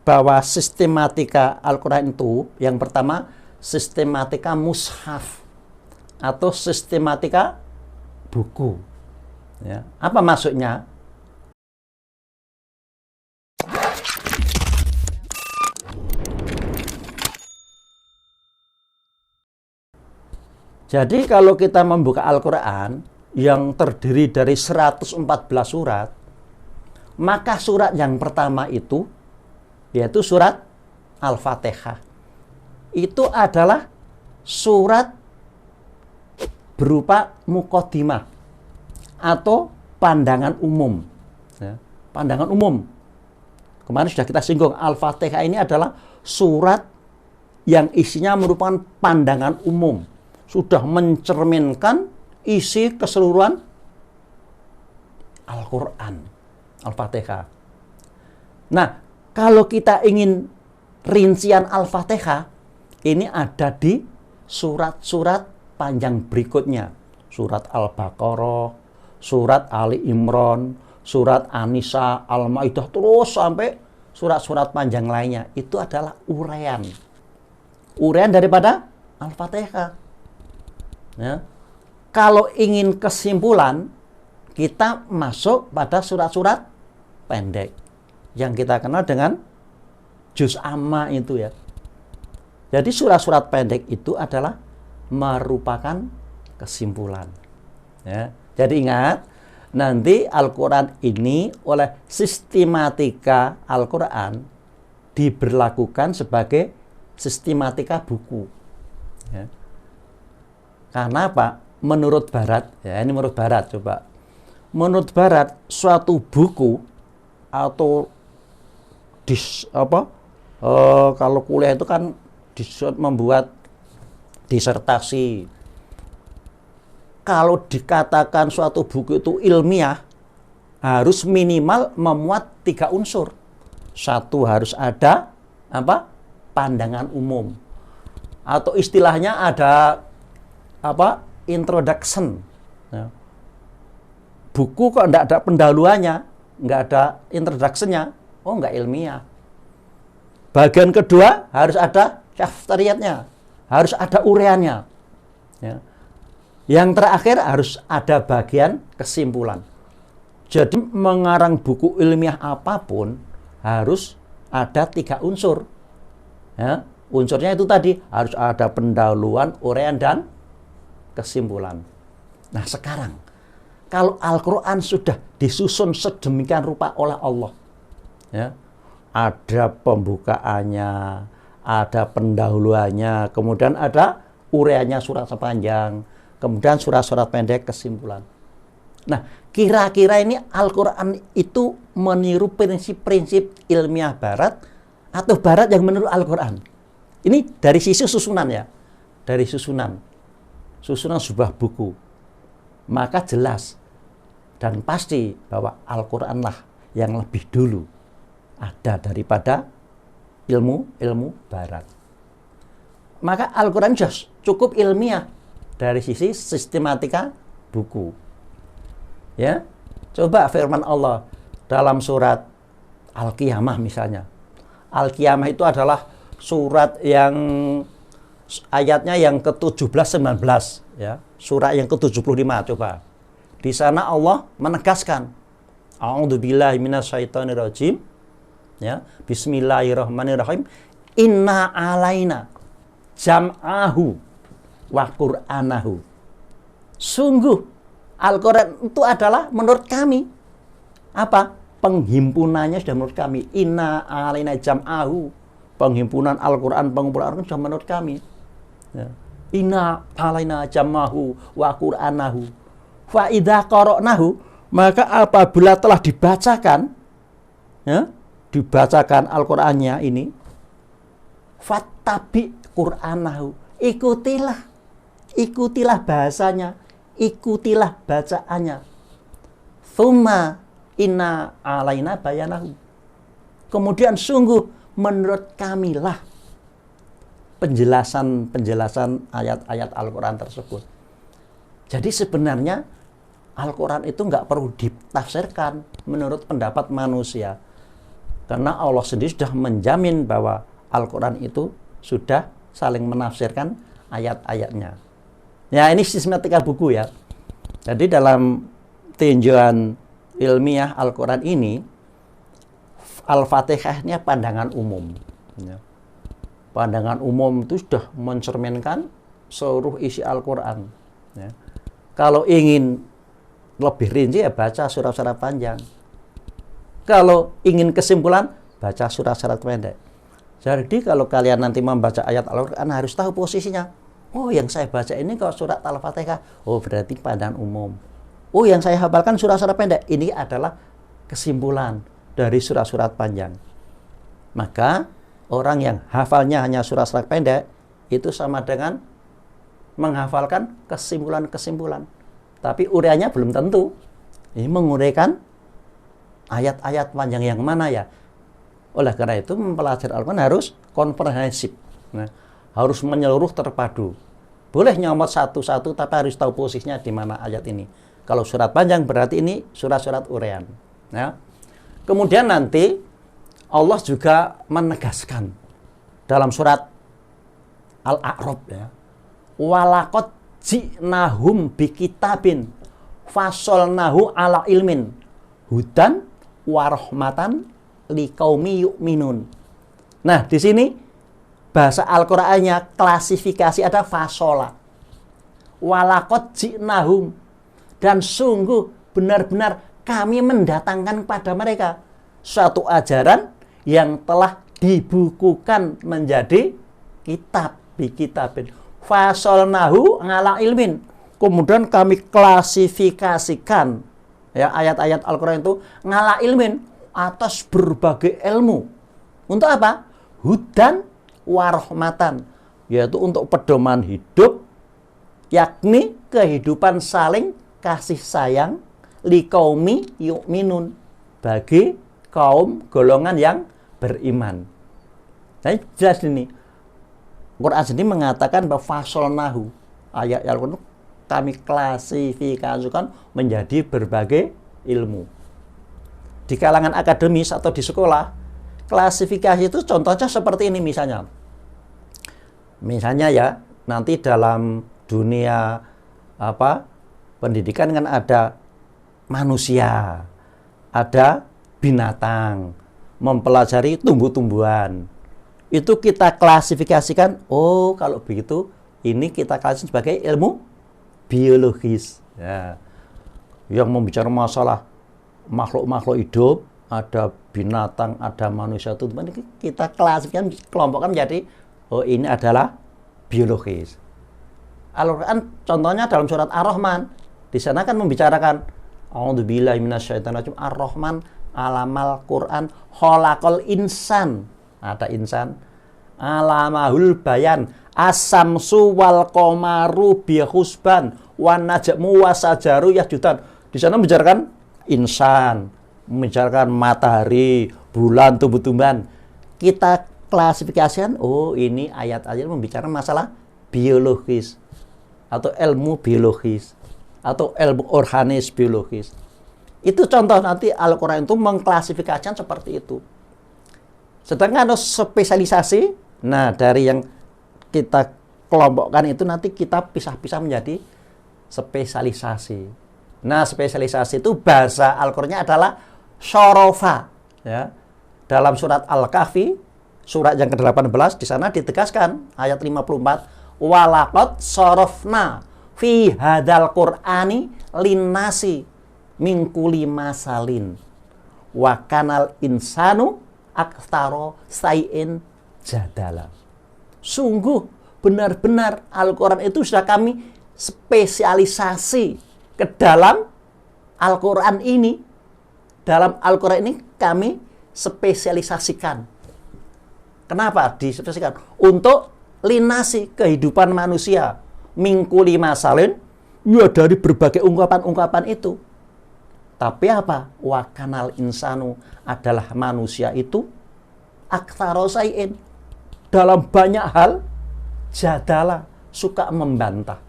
bahwa sistematika Al-Quran itu yang pertama sistematika mushaf atau sistematika buku. Ya. Apa maksudnya? Jadi kalau kita membuka Al-Quran yang terdiri dari 114 surat, maka surat yang pertama itu yaitu surat Al-Fatihah. Itu adalah surat berupa muqaddimah atau pandangan umum. Ya, pandangan umum. Kemarin sudah kita singgung, Al-Fatihah ini adalah surat yang isinya merupakan pandangan umum. Sudah mencerminkan isi keseluruhan Al-Quran, Al-Fatihah. Nah, kalau kita ingin rincian Al-Fatihah, ini ada di surat-surat panjang berikutnya. Surat Al-Baqarah, surat Ali Imran, surat An-Nisa, Al-Maidah, terus sampai surat-surat panjang lainnya. Itu adalah uraian. Uraian daripada Al-Fatihah. Ya. Kalau ingin kesimpulan, kita masuk pada surat-surat pendek yang kita kenal dengan juz amma itu ya. Jadi surat-surat pendek itu adalah merupakan kesimpulan. Ya. Jadi ingat, nanti Al-Quran ini oleh sistematika Al-Quran diberlakukan sebagai sistematika buku. Ya. Karena apa? Menurut Barat, ya ini menurut Barat coba. Menurut Barat, suatu buku atau kalau kuliah itu kan membuat disertasi. Kalau dikatakan suatu buku itu ilmiah, harus minimal memuat 3 unsur. Satu, harus ada pandangan umum. Atau istilahnya ada introduction. Ya. Buku kok enggak ada pendahuluannya, enggak ada introduction-nya, enggak ilmiah. Bagian kedua harus ada syaftariyatnya, harus ada uraiannya. Ya. Yang terakhir harus ada bagian kesimpulan. Jadi mengarang buku ilmiah apapun harus ada 3 unsur. Ya. Unsurnya itu tadi harus ada pendahuluan, uraian, dan kesimpulan. Nah sekarang, kalau Al-Quran sudah disusun sedemikian rupa oleh Allah, ya, ada pembukaannya, ada pendahuluannya, kemudian ada uraiannya surat sepanjang, kemudian surat-surat pendek kesimpulan. Nah, kira-kira ini Al-Quran itu meniru prinsip-prinsip ilmiah Barat atau Barat yang meniru Al-Quran? Ini dari sisi susunan ya, dari susunan sebuah buku, maka jelas dan pasti bahwa Al-Quran lah yang lebih dulu ada daripada ilmu Barat. Maka Al-Quran cukup ilmiah dari sisi sistematika buku. Ya, coba firman Allah dalam surat Al-Qiyamah misalnya. Al-Qiyamah itu adalah surat yang ayatnya yang ke-17-19 ya. Surah yang ke-75 coba. Di sana Allah menegaskan A'udzubillahi minasyaitonirrajim. Ya, bismillahirrahmanirrahim. Inna alaina jam'ahu wa qur'anahu. Sungguh Al-Quran itu adalah menurut kami penghimpunannya sudah menurut kami. Inna alaina jam'ahu, penghimpunan Al-Quran, pengumpulan Al-Quran sudah menurut kami. Ya. Inna alaina jam'ahu wa qur'anahu fa idza qara'nahu, maka apabila telah dibacakan, ya, dibacakan Al-Qur'annya ini, fattabi qur'anahu, ikutilah bahasanya, ikutilah bacaannya. Tsumma inna alaina bayanahu, kemudian sungguh menurut kamilah penjelasan ayat-ayat Al-Quran tersebut. Jadi sebenarnya Al-Quran itu nggak perlu ditafsirkan menurut pendapat manusia. Karena Allah sendiri sudah menjamin bahwa Al-Quran itu sudah saling menafsirkan ayat-ayatnya. Ya, ini sistematika buku ya. Jadi dalam tinjauan ilmiah Al-Quran ini, Al-Fatihahnya pandangan umum. Ya. Pandangan umum itu sudah mencerminkan seluruh isi Al-Quran. Ya. Kalau ingin lebih rinci ya baca surat-surat panjang. Kalau ingin kesimpulan, baca surat-surat pendek. Jadi kalau kalian nanti membaca ayat Al-Quran harus tahu posisinya. Oh, yang saya baca ini kalau surat Al-Fatihah, oh berarti pandangan umum. Oh, yang saya hafalkan surat-surat pendek, ini adalah kesimpulan dari surat-surat panjang. Maka orang yang hafalnya hanya surat-surat pendek, itu sama dengan menghafalkan kesimpulan-kesimpulan. Tapi uraiannya belum tentu. Ini menguraikan ayat-ayat panjang yang mana ya. Oleh karena itu mempelajari Al-Quran harus komprehensif. Nah, harus menyeluruh terpadu. Boleh nyomot satu-satu tapi harus tahu posisinya di mana ayat ini. Kalau surat panjang berarti ini surat-surat uraian. Ya. Kemudian nanti Allah juga menegaskan dalam surat Al-A'raf ya. Walaqad ji'nahum bikitabin fasolnahu ala ilmin hudan warahmatan liqaumi yu'minun. Nah, di sini bahasa Al-Qur'annya klasifikasi ada fasola. Walaqad ji'nahum, dan sungguh benar-benar kami mendatangkan kepada mereka suatu ajaran yang telah dibukukan menjadi kitab, bikitabin. Fasolnahu ala ilmin. Kemudian kami klasifikasikan ya ayat-ayat Al-Quran itu ngala ilmin, atas berbagai ilmu. Untuk apa? Hudan warahmatan, yaitu untuk pedoman hidup, yakni kehidupan saling kasih sayang, liqaumi yu'minun, bagi kaum golongan yang beriman. Nah, jelas ini. Quran sendiri mengatakan bahwa fasolnahu, ayat Al-Quran kami klasifikasikan menjadi berbagai ilmu. Di kalangan akademis atau di sekolah, klasifikasi itu contohnya seperti ini misalnya. Misalnya ya, nanti dalam dunia pendidikan kan ada manusia, ada binatang, mempelajari tumbuh-tumbuhan. Itu kita klasifikasikan, oh kalau begitu ini kita klasifikasi sebagai ilmu biologis. Ya. Yang membicarakan masalah makhluk-makhluk hidup, ada binatang, ada manusia, itu kita klasifikasikan, kelompokkan menjadi, oh ini adalah biologis. Al-Quran contohnya dalam surat Ar-Rahman, di sana kan membicarakan a'udzubillahi minasyaitonirrajim, Ar-Rahman alamal Quran khalaqal insan, ada insan, alamahul bayan, asamsu wal qamaru bihusban wan najmu wasajaru yahjudan. Di sana membicarakan insan, membicarakan matahari, bulan, tumbuh-tumbuhan. Kita klasifikasikan, oh ini ayat-ayat membicarakan masalah biologis atau ilmu biologis atau ilmu organis biologis. Itu contoh nanti Al-Quran itu mengklasifikasikan seperti itu. Sedangkan ada spesialisasi, nah dari yang kita kelompokkan itu nanti kita pisah-pisah menjadi spesialisasi. Nah, spesialisasi itu bahasa Al-Qur'annya adalah syorofa. Ya. Dalam surat Al-Kahfi, surat yang ke-18, di sana ditegaskan ayat 54, walaqad sorofna fi hadal Qur'ani linnasi min kulli masalin wa kanal insanu aktsara sayin jadala. Sungguh benar-benar Al-Quran itu sudah kami spesialisasi ke dalam Al-Quran ini. Dalam Al-Quran ini kami spesialisasikan. Kenapa dispesialisasikan? Untuk linasi kehidupan manusia. Mingkuli masalin, ya dari berbagai ungkapan-ungkapan itu. Tapi apa? Wa kanal insanu, adalah manusia itu aktsara sayin, dalam banyak hal jadalah, suka membantah.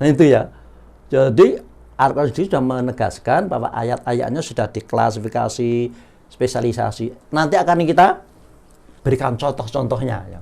Nah itu ya. Jadi Al-Quran sudah menegaskan bahwa ayat-ayatnya sudah diklasifikasi, spesialisasi. Nanti akan kita berikan contoh-contohnya. Ya.